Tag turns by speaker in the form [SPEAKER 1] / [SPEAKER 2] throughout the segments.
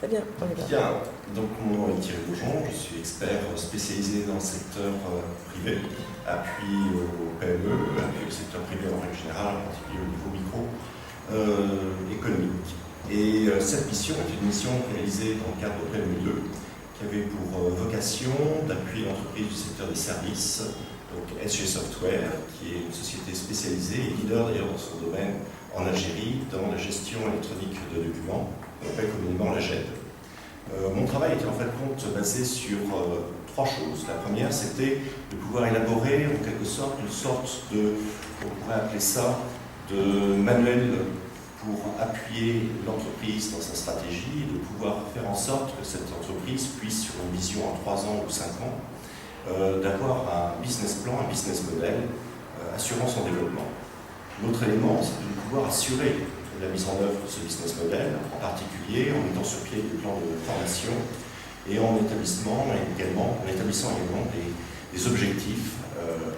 [SPEAKER 1] Très bien, on est là.
[SPEAKER 2] Bien, donc mon nom est Thierry Beaujon, je suis expert spécialisé dans le secteur privé, appui au PME, appui au secteur privé en règle générale, en particulier au niveau micro-économique. Et cette mission est une mission réalisée dans le cadre de PME2, qui avait pour vocation d'appuyer l'entreprise du secteur des services, donc SG Software, qui est une société spécialisée et leader d'ailleurs dans son domaine en Algérie, dans la gestion électronique de documents, on appelle communément la GED. Mon travail était en fait basé sur trois choses. La première, c'était de pouvoir élaborer en quelque sorte une sorte de, on pourrait appeler ça, de manuel pour appuyer l'entreprise dans sa stratégie et de pouvoir faire en sorte que cette entreprise puisse, sur une vision en 3 ans ou 5 ans, d'avoir un business plan, un business model assurant son développement. L'autre élément, c'est de pouvoir assurer la mise en œuvre de ce business model, en particulier en mettant sur pied des plans de formation et en établissant également des objectifs,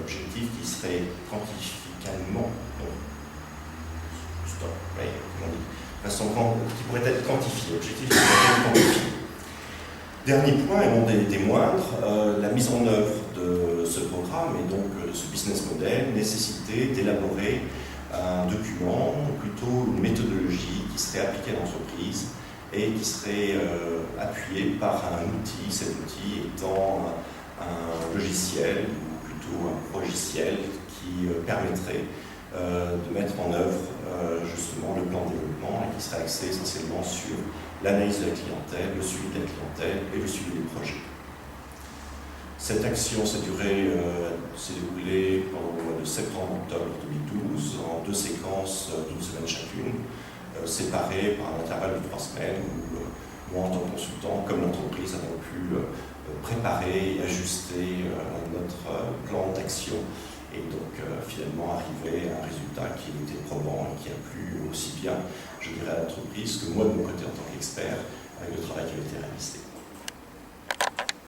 [SPEAKER 2] objectifs qui seraient quantificalement, qui pourraient être quantifiés, objectifs qui pourraient être quantifiés. Dernier point, et non des moindres, la mise en œuvre de ce programme et donc de ce business model nécessitait d'élaborer un document, ou plutôt une méthodologie qui serait appliquée à l'entreprise et qui serait appuyée par un outil, cet outil étant un logiciel, ou plutôt un logiciel qui permettrait de mettre en œuvre justement le plan de développement et qui serait axé essentiellement sur l'analyse de la clientèle, le suivi de la clientèle et le suivi des projets. Cette action s'est déroulée pendant le mois de septembre-octobre 2012, en 2 séquences d'1 semaine chacune, séparées par un intervalle de 3 semaines, où moi, en tant que consultant, comme l'entreprise, avons pu préparer et ajuster notre plan d'action et donc finalement arriver à un résultat qui était probant et qui a plu aussi bien, je dirais, à l'entreprise que moi, de mon côté, en tant qu'expert, avec le travail qui a été réalisé.